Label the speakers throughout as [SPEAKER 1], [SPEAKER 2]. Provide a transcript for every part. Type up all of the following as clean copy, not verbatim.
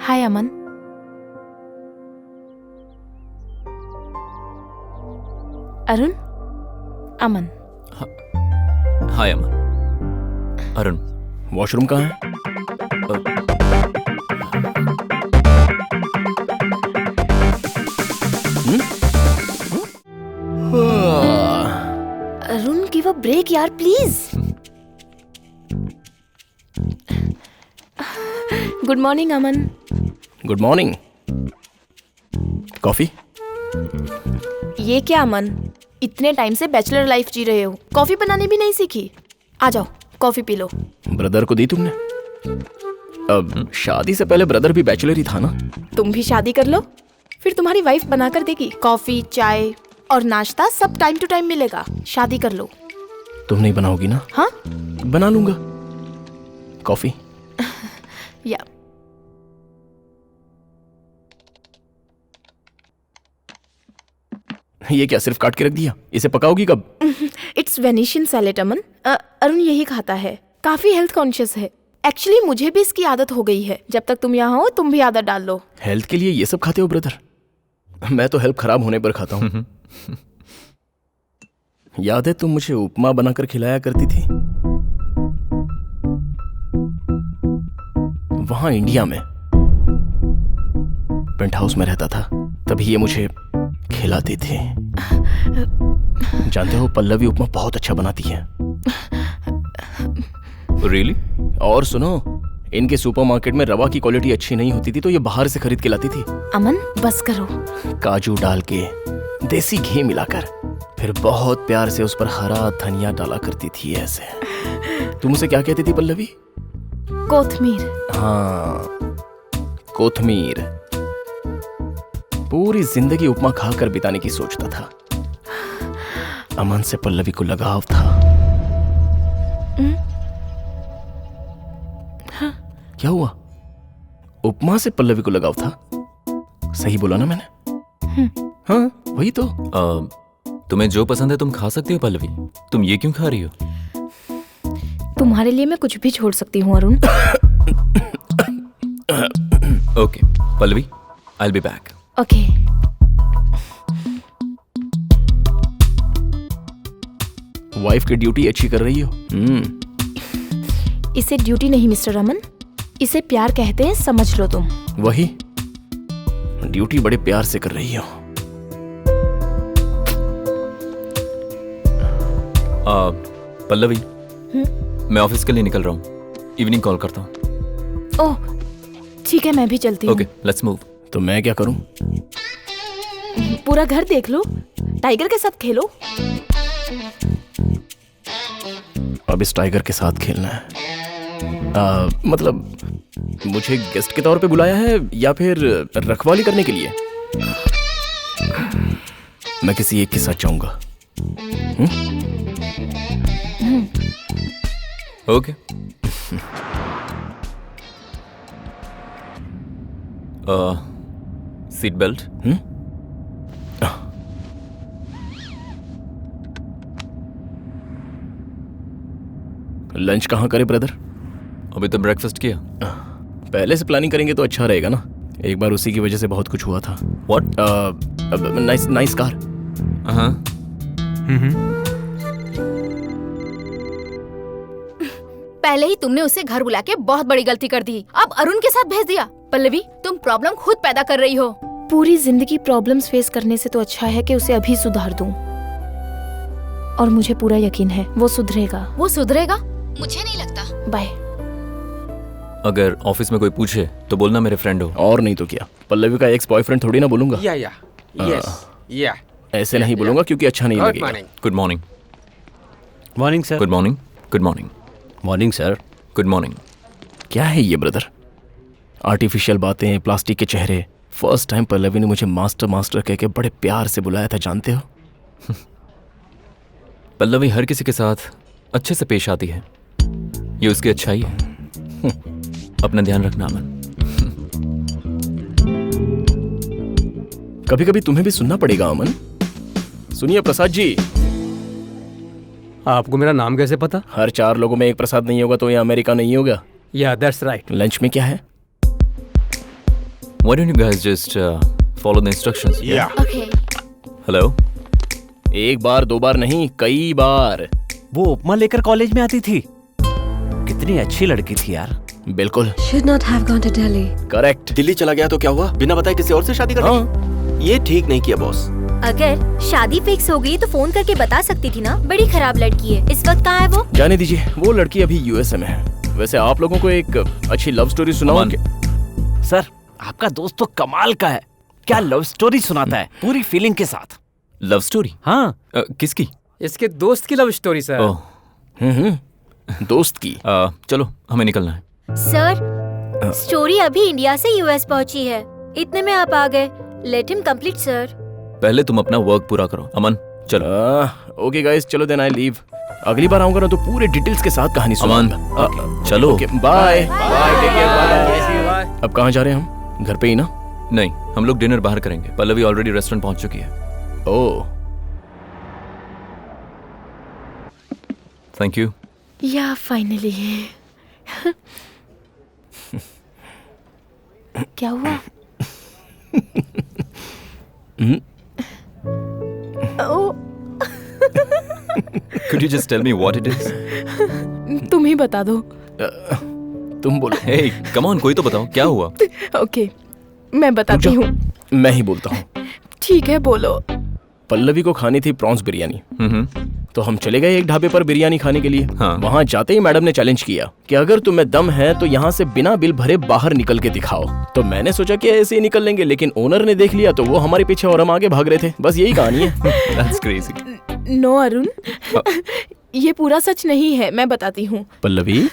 [SPEAKER 1] हाय अमन। अरुण, अमन।
[SPEAKER 2] हाय अमन। Arun,
[SPEAKER 3] washroom कहाँ है?
[SPEAKER 1] Arun give a break यार please. Good morning Aman.
[SPEAKER 3] Good morning. Coffee?
[SPEAKER 1] ये क्या अमन, इतने टाइम से बैचलर लाइफ जी रहे हो, कॉफी बनानी भी नहीं सीखी? आ जाओ कॉफी पी लो।
[SPEAKER 3] ब्रदर को दी तुमने? अब शादी से पहले ब्रदर भी बैचलर ही था ना?
[SPEAKER 1] तुम भी शादी कर लो, फिर तुम्हारी वाइफ बना कर देगी। कॉफी, चाय और नाश्ता सब टाइम टू टाइम मिलेगा। शादी कर लो।
[SPEAKER 3] तुम नहीं बनाओगी ना?
[SPEAKER 1] हाँ
[SPEAKER 3] बना लूंगा। कॉफी?
[SPEAKER 1] या
[SPEAKER 3] ये क्या सिर्फ काट के रख दिया? इसे पकाओगी कब?
[SPEAKER 1] इट्स वेनिशियन सैलेड अमन। अरुण यही खाता है, काफी हेल्थ कॉन्शियस है। एक्चुअली मुझे भी इसकी आदत हो गई है। जब तक तुम यहाँ हो तुम भी आदत डाल लो।
[SPEAKER 3] हेल्थ के लिए ये सब खाते हो ब्रदर? मैं तो हेल्थ खराब होने पर खाता हूँ। याद है तुम मुझे उपमा बनाकर खिलाया करती थी वहां इंडिया में। पेंट हाउस में रहता था तभी ये मुझे खिलाती थी। जानते हो पल्लवी उपमा बहुत अच्छा बनाती है।
[SPEAKER 2] रियली?
[SPEAKER 3] और सुनो, इनके सुपरमार्केट में रवा की क्वालिटी अच्छी नहीं होती थी तो ये बाहर से खरीद के लाती थी।
[SPEAKER 1] अमन बस करो।
[SPEAKER 3] काजू डाल के, देसी घी मिलाकर, फिर बहुत प्यार से उस पर हरा धनिया डाला करती थी ऐसे। तुम उसे क्या कहती थी पल्लवी?
[SPEAKER 1] कोथमीर।
[SPEAKER 3] हाँ, कोथमीर। पूरी जिंदगी उपमा खाकर बिताने की सोचता था। अमन से पल्लवी को लगाव था।
[SPEAKER 1] हाँ।
[SPEAKER 3] क्या हुआ? उपमा से पल्लवी को लगाव था? सही बोला ना मैंने? हाँ वही तो।
[SPEAKER 2] तुम्हें जो पसंद है तुम खा सकती हो पल्लवी, तुम ये क्यों खा रही हो?
[SPEAKER 1] तुम्हारे लिए मैं कुछ भी छोड़ सकती हूँ Arun.
[SPEAKER 2] Okay Pallavi, I will be back.
[SPEAKER 1] Okay.
[SPEAKER 3] Wife की ड्यूटी अच्छी कर रही हो।
[SPEAKER 1] इसे ड्यूटी नहीं मिस्टर रमन, इसे प्यार कहते हैं, समझ लो तुम।
[SPEAKER 3] वही, ड्यूटी बड़े प्यार से कर रही हो।
[SPEAKER 2] पल्लवी, मैं ऑफिस के लिए निकल रहा हूँ, इवनिंग कॉल करता हूँ।
[SPEAKER 1] ओह ठीक है, मैं भी चलती हूँ।
[SPEAKER 2] Okay let's move.
[SPEAKER 3] तो मैं क्या करूँ?
[SPEAKER 1] पूरा घर देख लो, टाइगर के साथ खेलो।
[SPEAKER 3] अब इस टाइगर के साथ खेलना है? मतलब मुझे गेस्ट के तौर पे बुलाया है या फिर रखवाली करने के लिए? मैं किसी एक के साथ जाऊंगा।
[SPEAKER 2] ओके। Seat belt.
[SPEAKER 3] लंच कहाँ करे ब्रदर?
[SPEAKER 2] अभी तो ब्रेकफास्ट किया।
[SPEAKER 3] पहले से प्लानिंग करेंगे तो अच्छा रहेगा ना। एक बार उसी की वजह से बहुत कुछ हुआ था।
[SPEAKER 2] व्हाट?
[SPEAKER 3] Nice car.
[SPEAKER 4] पहले ही तुमने उसे घर बुला के बहुत बड़ी गलती कर दी, अब अरुण के साथ भेज दिया। पल्लवी तुम प्रॉब्लम खुद पैदा कर रही हो।
[SPEAKER 1] पूरी जिंदगी प्रॉब्लम्स फेस करने से तो अच्छा है कि उसे अभी सुधार दूं। और मुझे पूरा यकीन है वो सुधरेगा।
[SPEAKER 4] वो सुधरेगा? मुझे नहीं लगता।
[SPEAKER 1] बाय।
[SPEAKER 2] अगर ऑफिस में कोई पूछे तो बोलना मेरे फ्रेंड हो।
[SPEAKER 3] और नहीं तो क्या, पल्लवी का एक्स बॉयफ्रेंड थोड़ी ना बोलूंगा।
[SPEAKER 5] या Yes. Yeah.
[SPEAKER 3] ऐसे नहीं बोलूंगा क्योंकि अच्छा नहीं
[SPEAKER 5] Good
[SPEAKER 3] लगेगा।
[SPEAKER 5] morning.
[SPEAKER 2] Good morning.
[SPEAKER 6] Morning sir.
[SPEAKER 2] Good morning. Good morning.
[SPEAKER 6] Morning sir.
[SPEAKER 2] Good morning.
[SPEAKER 3] क्या है ये ब्रदर? आर्टिफिशियल बातें, प्लास्टिक के चेहरे। फर्स्ट टाइम पल्लवी ने मुझे मास्टर मास्टर कह के बड़े प्यार से बुलाया था, जानते हो?
[SPEAKER 2] पल्लवी हर किसी के साथ अच्छे से पेश आती है, ये उसकी अच्छाई है। अपना ध्यान रखना अमन।
[SPEAKER 3] कभी कभी तुम्हें भी सुनना पड़ेगा अमन। सुनिए प्रसाद जी,
[SPEAKER 5] आपको मेरा नाम कैसे पता?
[SPEAKER 3] हर 4 लोगों में एक प्रसाद नहीं होगा तो ये अमेरिका नहीं होगा।
[SPEAKER 5] Yeah, that's right.
[SPEAKER 3] लंच में क्या है?
[SPEAKER 2] Why don't you guys just follow the instructions?
[SPEAKER 4] Okay.
[SPEAKER 2] Hello?
[SPEAKER 3] एक बार 2 बार नहीं, कई बार।
[SPEAKER 6] वो उपमा लेकर कॉलेज में आती थी, कितनी अच्छी लड़की थी यार।
[SPEAKER 3] बिल्कुल
[SPEAKER 7] Should not have gone to Delhi.
[SPEAKER 3] Correct.
[SPEAKER 8] Delhi चला गया तो क्या हुआ? बिना बताए किसी और से शादी कर ली?
[SPEAKER 3] हाँ,
[SPEAKER 8] ये ठीक नहीं किया बॉस।
[SPEAKER 9] अगर शादी फिक्स हो गई तो फोन करके बता सकती थी ना। बड़ी खराब लड़की है। इस वक्त कहाँ है वो?
[SPEAKER 3] जाने दीजिए, वो लड़की अभी यूएसए में है। वैसे आप लोगों को एक अच्छी लव स्टोरी सुनाऊं
[SPEAKER 2] अमन।
[SPEAKER 3] क्या?
[SPEAKER 6] सर आपका दोस्त तो कमाल का है, क्या लव स्टोरी सुनाता है, पूरी फीलिंग के साथ।
[SPEAKER 2] Love story?
[SPEAKER 6] हाँ
[SPEAKER 2] किसकी?
[SPEAKER 5] इसके दोस्त की लव स्टोरी सर।
[SPEAKER 2] ओह,
[SPEAKER 3] दोस्त की।
[SPEAKER 2] चलो हमें निकलना है।
[SPEAKER 9] सर स्टोरी अभी इंडिया से यूएस पहुंची है, इतने में आप आ गए। Let him complete sir.
[SPEAKER 2] पहले तुम अपना वर्क पूरा करो। अमन चलो।
[SPEAKER 3] ओके गाइस, चलो देन आई लीव। अगली बार आऊंगा ना तो पूरे डिटेल्स के साथ कहानी
[SPEAKER 2] अमन
[SPEAKER 3] सुनाऊंगा।
[SPEAKER 2] चलो।
[SPEAKER 3] Okay bye bye, take care, bye. अब कहाँ जा रहे हैं हम? घर पे ही ना?
[SPEAKER 2] नहीं, हम लोग डिनर बाहर करेंगे। पल्लवी ऑलरेडी रेस्टोरेंट पहुंच चुकी है।
[SPEAKER 3] ओह,
[SPEAKER 2] थैंक यू।
[SPEAKER 1] या फाइनली। क्या हुआ? ओ,
[SPEAKER 2] Could you just tell me what it is?
[SPEAKER 1] तुम ही बता दो।
[SPEAKER 3] तुम बोलो।
[SPEAKER 2] Hey, come on, कोई तो बताओ क्या हुआ?
[SPEAKER 1] ओके, मैं बताती हूँ।
[SPEAKER 3] मैं ही बोलता हूँ।
[SPEAKER 1] ठीक है, बोलो।
[SPEAKER 3] पल्लवी को खानी थी प्रॉन्स बिरयानी,
[SPEAKER 2] हम्म।
[SPEAKER 3] तो हम चले गए एक ढाबे पर बिरयानी खाने के लिए।
[SPEAKER 2] हाँ।
[SPEAKER 3] वहाँ जाते ही मैडम ने चैलेंज किया कि अगर तुम्हें दम है तो यहाँ से बिना बिल भरे बाहर निकल के दिखाओ। तो मैंने सोचा कि ऐसे ही निकल लेंगे, लेकिन ओनर ने देख लिया तो वो हमारे पीछे और हम आगे भाग रहे थे। बस यही कहानी है।
[SPEAKER 2] That's crazy.
[SPEAKER 1] नो अरुण, ये पूरा सच नहीं है, मैं बताती हूँ।
[SPEAKER 3] पल्लवी,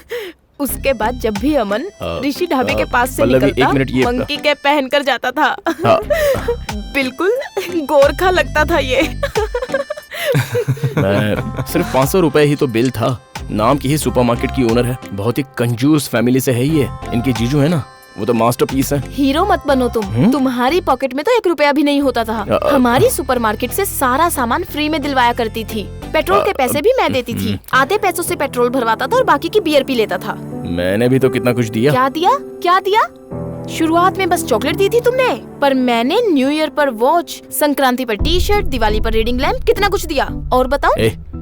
[SPEAKER 1] उसके बाद जब भी अमन ऋषि ढाबे के पास से
[SPEAKER 3] पल्लवी,
[SPEAKER 1] निकलता,
[SPEAKER 3] एक मिनट, ये-
[SPEAKER 1] मंकी कैप पहन कर जाता था।
[SPEAKER 3] हाँ।
[SPEAKER 1] बिल्कुल गोरखा लगता था ये।
[SPEAKER 3] मैं सिर्फ 500 रुपए ही तो बिल था। नाम की ही सुपरमार्केट की ओनर है, बहुत ही कंजूस फैमिली से है ये। इनके जीजू है ना, वो तो मास्टरपीस है।
[SPEAKER 1] हीरो मत बनो तुम। तुम्हारी पॉकेट में तो 1 रुपया भी नहीं होता था। हमारी सुपरमार्केट से सारा सामान फ्री में दिलवाया करती थी। पेट्रोल के पैसे भी मैं देती थी। आधे पैसों से पेट्रोल भरवाता था और बाकी की बियर पी लेता था।
[SPEAKER 3] मैंने भी तो कितना कुछ दिया।
[SPEAKER 1] क्या दिया? क्या दिया? शुरुआत में बस चॉकलेट दी थी तुमने, पर मैंने न्यू ईयर पर वॉच, संक्रांति पर टी शर्ट, दिवाली पर रीडिंग लैम्प, कितना कुछ दिया। और बताओ?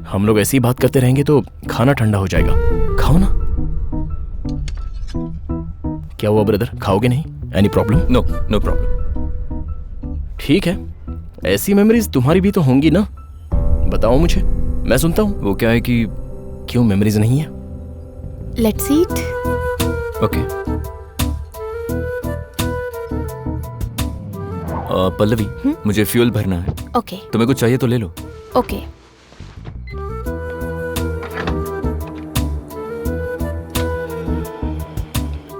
[SPEAKER 3] हम लोग ऐसी ही बात करते रहेंगे तो खाना ठंडा हो जाएगा। खाओ ना। क्या हुआ ब्रदर, खाओगे नहीं? Any problem?
[SPEAKER 2] No, no problem.
[SPEAKER 3] ठीक है, ऐसी मेमोरीज तुम्हारी भी तो होंगी ना, बताओ मुझे, मैं सुनता हूँ।
[SPEAKER 2] वो क्या है कि
[SPEAKER 3] क्यों मेमोरीज नहीं है?
[SPEAKER 1] Let's eat.
[SPEAKER 2] ओके। पल्लवी, मुझे फ्यूल भरना है।
[SPEAKER 1] ओके
[SPEAKER 2] तुम्हें कुछ चाहिए तो ले लो।
[SPEAKER 1] ओके।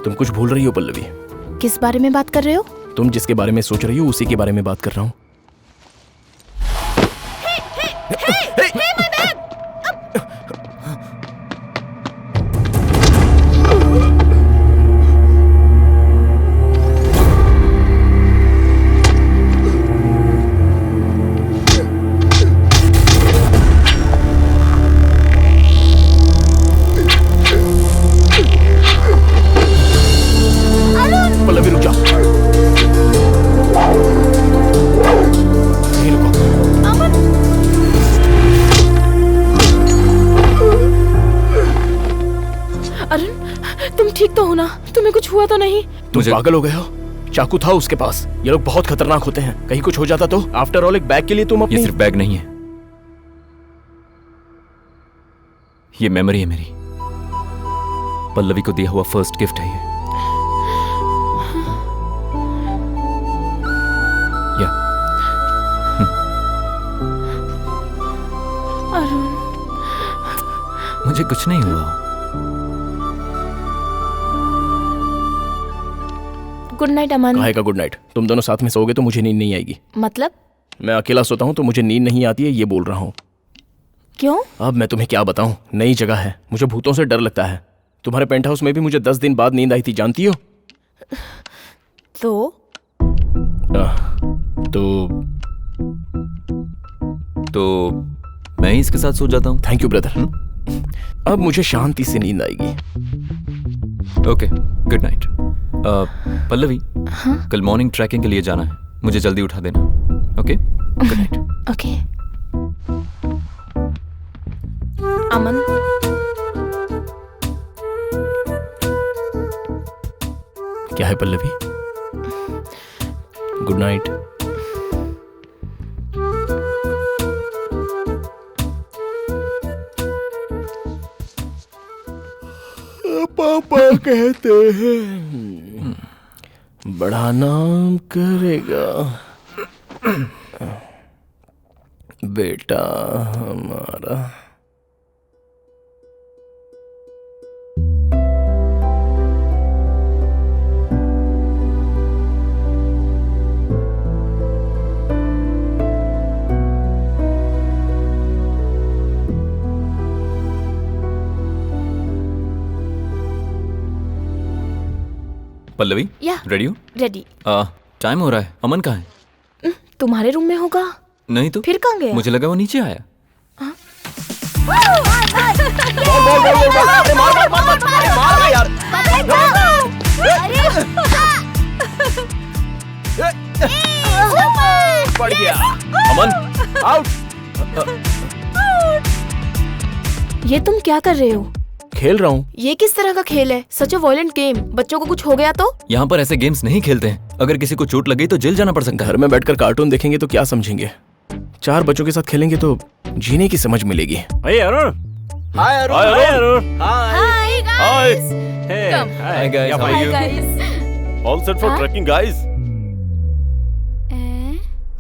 [SPEAKER 3] तुम कुछ भूल रही हो पल्लवी।
[SPEAKER 1] किस बारे में बात कर रहे हो?
[SPEAKER 3] तुम जिसके बारे में सोच रही हो उसी के बारे में बात कर रहा हूँ। पल्लवी रुक जा। नहीं रुको।
[SPEAKER 1] अरुण, तुम ठीक तो हो ना? तुम्हें कुछ हुआ तो नहीं?
[SPEAKER 3] तुम पागल हो गए हो? चाकू था उसके पास। ये लोग बहुत खतरनाक होते हैं, कहीं कुछ हो जाता तो? आफ्टर ऑल एक बैग के लिए तुम
[SPEAKER 2] ये
[SPEAKER 3] अपनी...
[SPEAKER 2] सिर्फ बैग नहीं है, ये मेमोरी है मेरी। पल्लवी को दिया हुआ फर्स्ट गिफ्ट है ये। या मुझे कुछ नहीं हुआ।
[SPEAKER 1] गुड नाइट अमन।
[SPEAKER 3] काहे का गुड नाइट? तुम दोनों साथ में सोओगे तो मुझे नींद नहीं आएगी।
[SPEAKER 1] मतलब
[SPEAKER 3] मैं अकेला सोता हूँ तो मुझे नींद नहीं आती है, ये बोल रहा हूँ।
[SPEAKER 1] क्यों?
[SPEAKER 3] अब मैं तुम्हें क्या बताऊं, नई जगह है, मुझे भूतों से डर लगता है। तुम्हारे पेंट हाउस में भी मुझे 10 दिन बाद नींद आई थी, जानती हो?
[SPEAKER 2] तो मैं ही इसके साथ सो जाता हूँ।
[SPEAKER 3] Thank you brother. अब मुझे शांति से नींद आएगी।
[SPEAKER 2] Okay, good night. पल्लवी, कल मॉर्निंग ट्रैकिंग के लिए जाना है, मुझे जल्दी उठा देना। Okay, good night.
[SPEAKER 1] ओके। अमन,
[SPEAKER 3] क्या है पल्लवी? Good night. पापा कहते हैं बड़ा नाम करेगा बेटा हमारा।
[SPEAKER 2] पल्लवी,
[SPEAKER 1] या
[SPEAKER 2] रेडी हो?
[SPEAKER 1] रेडी।
[SPEAKER 2] टाइम हो रहा है। अमन कहाँ है?
[SPEAKER 1] तुम्हारे रूम में होगा।
[SPEAKER 2] नहीं तो
[SPEAKER 1] फिर कहाँ गया?
[SPEAKER 2] मुझे लगा वो नीचे आया।
[SPEAKER 3] पड़ गया।
[SPEAKER 2] अमन,
[SPEAKER 3] आउट।
[SPEAKER 1] ये तुम क्या कर रहे हो?
[SPEAKER 3] खेल रहा हूँ।
[SPEAKER 1] ये किस तरह का खेल है? सच अ वायलेंट गेम। बच्चों को कुछ हो गया तो?
[SPEAKER 2] यहाँ पर ऐसे गेम्स नहीं खेलते हैं। अगर किसी को चोट लग गई तो जेल जाना पड़ सकता है।
[SPEAKER 3] घर में बैठकर कार्टून देखेंगे तो क्या समझेंगे? 4 बच्चों के साथ खेलेंगे तो जीने की समझ मिलेगी।
[SPEAKER 6] Hey Arun.
[SPEAKER 8] Hi Arun.
[SPEAKER 6] Hi Arun.
[SPEAKER 8] Hi.
[SPEAKER 6] Hi. Hey.
[SPEAKER 2] Hi guys, how are you?
[SPEAKER 6] All set for trekking, guys.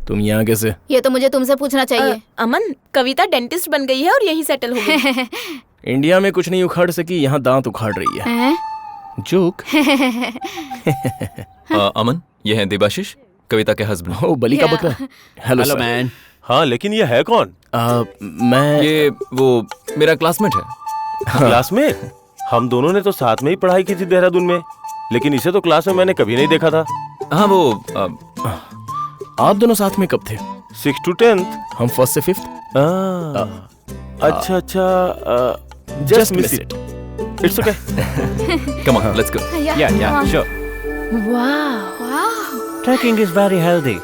[SPEAKER 3] तुम यहाँ कैसे?
[SPEAKER 4] ये तो मुझे तुमसे पूछना चाहिए।
[SPEAKER 1] अमन, कविता डेंटिस्ट बन गई है और यहीं सेटल हो गई।
[SPEAKER 3] इंडिया में कुछ नहीं उखाड़ सकी, यहाँ दांत उखाड़ रही है। जोक।
[SPEAKER 2] अमन, ये है देबाशिश, कविता के हस्बैंड।
[SPEAKER 3] ओ बलि का बकरा। Hello
[SPEAKER 6] Hello
[SPEAKER 3] sir.
[SPEAKER 6] man. हाँ, लेकिन ये है कौन?
[SPEAKER 3] मैं
[SPEAKER 2] ये वो मेरा क्लासमेट है।
[SPEAKER 6] क्लास में? हम दोनों ने तो साथ में ही पढ़ाई की थी देहरादून में, लेकिन इसे तो क्लास में मैंने कभी नहीं देखा था।
[SPEAKER 2] हाँ वो
[SPEAKER 3] आप दोनों साथ में कब थे?
[SPEAKER 6] 6th to 10th.
[SPEAKER 3] हम 1st से 5th।
[SPEAKER 6] अच्छा, just miss it. It's okay.
[SPEAKER 2] Come on, let's go.
[SPEAKER 6] Yeah, sure.
[SPEAKER 1] वाह,
[SPEAKER 7] trekking is very healthy.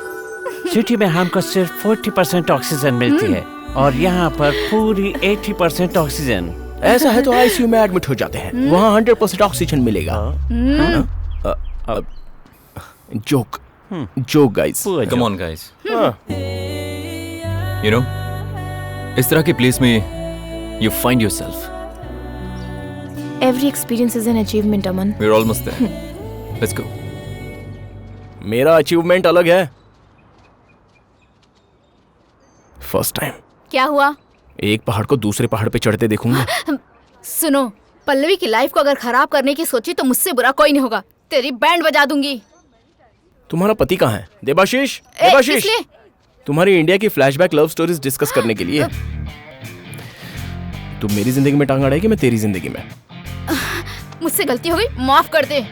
[SPEAKER 7] City में हमको सिर्फ 40% ऑक्सीजन मिलती है और यहाँ पर पूरी 80% ऑक्सीजन।
[SPEAKER 3] ऐसा है तो आईसीयू में एडमिट हो जाते हैं, वहाँ 100% ऑक्सीजन मिलेगा। Joke joke guys.
[SPEAKER 2] Come on guys. You know, इस तरह की प्लेस में you find yourself.
[SPEAKER 1] Every experience is an achievement Aman.
[SPEAKER 2] We are almost there. Let's go.
[SPEAKER 3] मेरा अचीवमेंट अलग है। फर्स्ट टाइम
[SPEAKER 4] क्या हुआ?
[SPEAKER 3] एक पहाड़ को दूसरे पहाड़ पे चढ़ते देखूंगा।
[SPEAKER 4] सुनो, पल्लवी की लाइफ को अगर खराब करने की सोची तो मुझसे बुरा कोई नहीं होगा। तेरी बैंड बजा दूंगी।
[SPEAKER 3] तुम्हारा पति कहाँ है? देबाशीष,
[SPEAKER 4] ए,
[SPEAKER 3] देबाशीष,
[SPEAKER 4] किस लिए?
[SPEAKER 3] तुम्हारी इंडिया की फ्लैशबैक लव स्टोरीज डिस्कस करने के लिए। तुम मेरी जिंदगी में टांग अड़ाएगी, मैं तेरी जिंदगी में।
[SPEAKER 4] मुझसे गलती हो गई, माफ कर दे।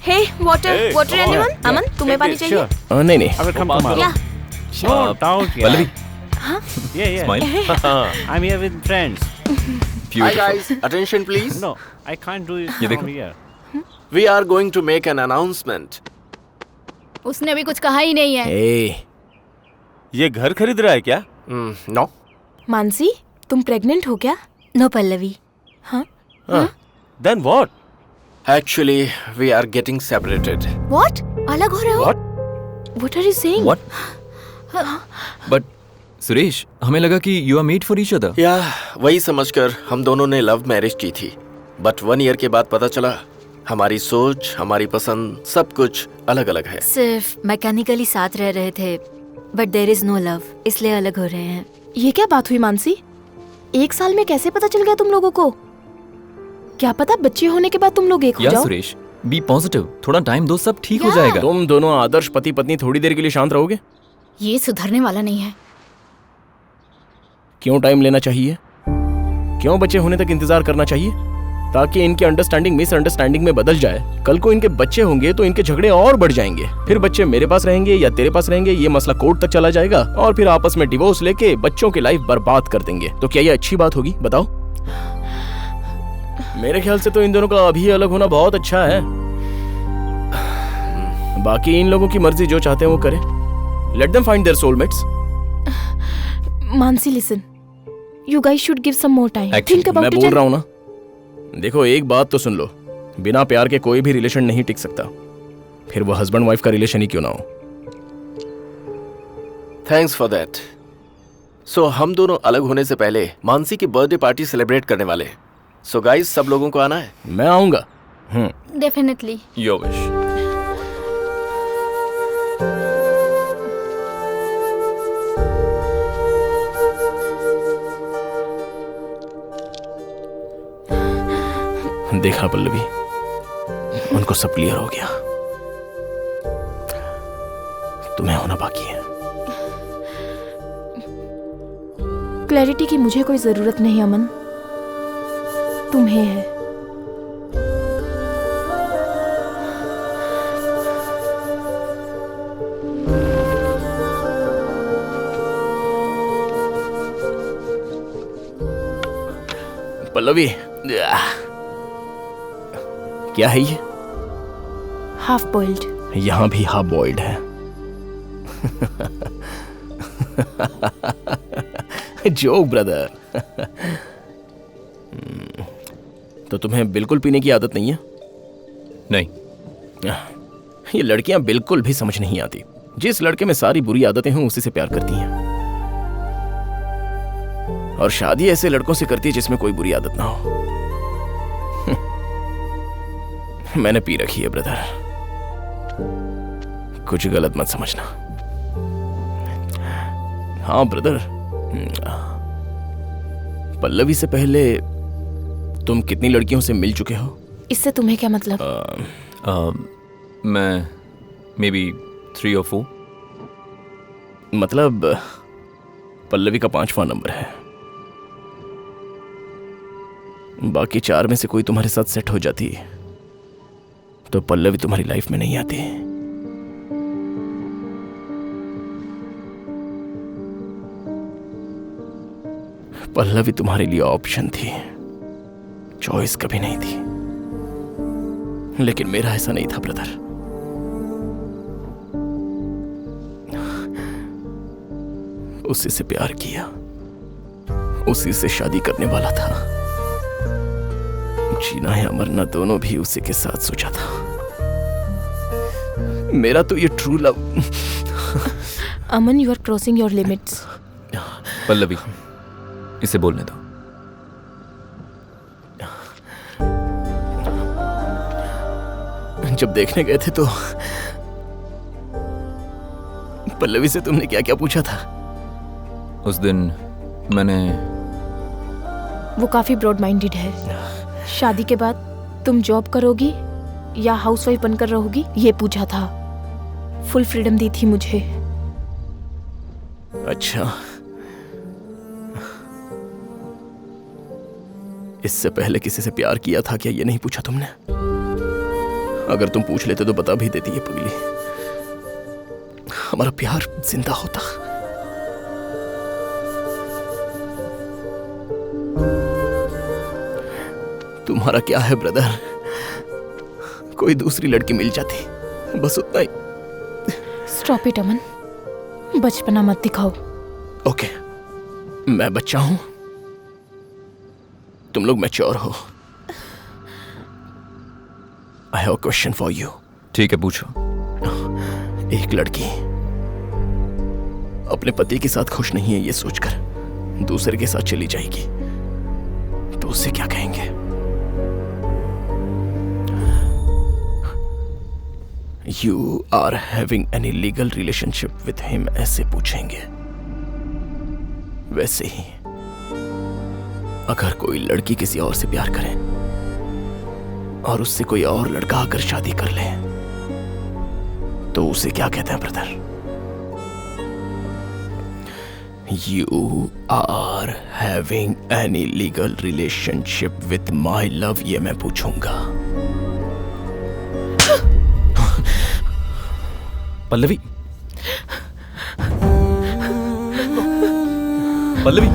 [SPEAKER 1] हे वाटर, वाटर एनीवन? अमन, तुम्हें पानी चाहिए?
[SPEAKER 3] नहीं नहीं।
[SPEAKER 7] I will come tomorrow.
[SPEAKER 1] या
[SPEAKER 7] Don't, yeah.
[SPEAKER 2] Pallavi,
[SPEAKER 7] Yeah.
[SPEAKER 2] Smile.
[SPEAKER 7] I'm here with friends.
[SPEAKER 8] Hi guys, attention please.
[SPEAKER 7] No, I can't do it
[SPEAKER 2] ये
[SPEAKER 7] from
[SPEAKER 2] देखो।
[SPEAKER 7] here.
[SPEAKER 8] We are going to make an announcement.
[SPEAKER 4] उसने अभी कुछ कहा ही नहीं है।
[SPEAKER 3] ए,
[SPEAKER 6] ये घर खरीद रहा है क्या?
[SPEAKER 8] No.
[SPEAKER 1] मानसी, तुम प्रेग्नेंट हो क्या?
[SPEAKER 9] No Pallavi.
[SPEAKER 6] Then what?
[SPEAKER 8] Actually, we are getting separated.
[SPEAKER 4] What? अलग हो रहे हो?
[SPEAKER 1] What are you saying?
[SPEAKER 2] What? But Suresh, हमें लगा कि you are made for each other.
[SPEAKER 8] या वही समझकर हम दोनों ने लव मैरिज की थी, बट 1 ईयर के बाद पता चला हमारी सोच, हमारी पसंद, सब कुछ अलग अलग है।
[SPEAKER 9] सिर्फ मैकेनिकली साथ रह रहे थे, but there is no love, इसलिए अलग हो रहे हैं।
[SPEAKER 1] ये क्या बात हुई मानसी? 1 साल में कैसे पता चल गया तुम लोगों को? क्या पता बच्चे होने के बाद तुम लोग एक हो
[SPEAKER 2] या
[SPEAKER 1] जाओ।
[SPEAKER 2] सुरेश, बी पॉजिटिव, थोड़ा टाइम दो, सब ठीक हो
[SPEAKER 4] या।
[SPEAKER 2] जाएगा।
[SPEAKER 3] तुम दोनों आदर्श पति पत्नी थोड़ी देर के लिए शांत रहोगे?
[SPEAKER 4] ये सुधरने वाला नहीं है।
[SPEAKER 3] क्यों टाइम लेना चाहिए? क्यों बच्चे होने तक इंतजार करना चाहिए? ताकि इनकी अंडरस्टैंडिंग मिसअंडरस्टैंडिंग में बदल जाए। कल को इनके बच्चे होंगे तो इनके झगड़े और बढ़ जाएंगे। फिर बच्चे मेरे पास रहेंगे या तेरे पास रहेंगे, ये मसला कोर्ट तक चला जाएगा और फिर आपस में डिवोर्स लेके बच्चों की लाइफ बर्बाद कर देंगे। तो क्या ये अच्छी बात होगी? बताओ। मेरे ख्याल से तो इन दोनों का अभी अलग होना बहुत अच्छा है। बाकी इन लोगों की मर्जी, जो चाहते हैं वो करें। Let them find their soulmates.
[SPEAKER 1] Mansi listen, you guys should give some more time,
[SPEAKER 2] Actually,
[SPEAKER 1] think about
[SPEAKER 3] मैं
[SPEAKER 1] इट।
[SPEAKER 3] बोल रहा हूँ ना, देखो एक बात तो सुन लो, बिना प्यार के कोई भी रिलेशन नहीं टिक सकता, फिर वो हस्बैंड वाइफ का रिलेशन ही क्यों ना हो।
[SPEAKER 8] Thanks for that. सो हम दोनों अलग होने से पहले मानसी की बर्थडे पार्टी सेलिब्रेट करने वाले हैं। सो गाइस, सब लोगों को आना है।
[SPEAKER 3] मैं आऊंगा।
[SPEAKER 4] डेफिनेटली।
[SPEAKER 2] Your wish.
[SPEAKER 3] देखा पल्लवी, उनको सब क्लियर हो गया, तुम्हें होना बाकी है।
[SPEAKER 1] क्लैरिटी की मुझे कोई जरूरत नहीं अमन, तुम्हें है।
[SPEAKER 3] पल्लवी, क्या है ये?
[SPEAKER 1] Half boiled.
[SPEAKER 3] यहां भी हाफ बॉइल्ड है। Joke brother. तो तुम्हें बिल्कुल पीने की आदत नहीं है?
[SPEAKER 2] नहीं।
[SPEAKER 3] ये लड़कियां बिल्कुल भी समझ नहीं आती। जिस लड़के में सारी बुरी आदतें हों उसी से प्यार करती हैं, और शादी ऐसे लड़कों से करती है जिसमें कोई बुरी आदत ना हो। मैंने पी रखी है ब्रदर, कुछ गलत मत समझना। हाँ ब्रदर, पल्लवी से पहले तुम कितनी लड़कियों से मिल चुके हो?
[SPEAKER 1] इससे तुम्हें क्या मतलब?
[SPEAKER 2] मैं मे बी 3 or 4।
[SPEAKER 3] मतलब पल्लवी का 5वां नंबर है। बाकी 4 में से कोई तुम्हारे साथ सेट हो जाती तो पल्लवी तुम्हारी लाइफ में नहीं आती। पल्लवी तुम्हारे लिए ऑप्शन थी, चॉइस कभी नहीं थी। लेकिन मेरा ऐसा नहीं था ब्रदर। उसी से प्यार किया, उसी से शादी करने वाला था। जीना या मरना दोनों भी उसी के साथ सोचा था। मेरा तो ये true love.
[SPEAKER 1] Aman, you are crossing your limits.
[SPEAKER 2] Pallavi, इसे बोलने दो।
[SPEAKER 3] जब देखने गए थे तो पल्लवी से तुमने क्या क्या पूछा था?
[SPEAKER 2] उस दिन मैंने,
[SPEAKER 1] वो काफी ब्रॉड माइंडेड है। शादी के बाद तुम जॉब करोगी या हाउसवाइफ बनकर रहोगी, ये पूछा था। फुल फ्रीडम दी थी मुझे।
[SPEAKER 3] अच्छा, इससे पहले किसी से प्यार किया था क्या, ये नहीं पूछा तुमने? अगर तुम पूछ लेते तो बता भी देती है पगली, हमारा प्यार जिंदा होता। तुम्हारा क्या है ब्रदर, कोई दूसरी लड़की मिल जाती, बस उतना ही।
[SPEAKER 1] स्टॉप इट अमन, बचपना मत दिखाओ।
[SPEAKER 3] ओके, मैं बच्चा हूं, तुम लोग मैच्योर हो। I have a question for you.
[SPEAKER 2] ठीक है, पूछो।
[SPEAKER 3] एक लड़की अपने पति के साथ खुश नहीं है ये सोचकर दूसरे के साथ चली जाएगी तो उसे क्या कहेंगे? You are having any legal relationship with him ऐसे पूछेंगे। वैसे ही अगर कोई लड़की किसी और से प्यार करे और उससे कोई और लड़का आकर शादी कर ले तो उसे क्या कहते हैं brother? You are having any legal relationship with my love, ये मैं पूछूंगा।
[SPEAKER 2] पल्लवी, पल्लवी,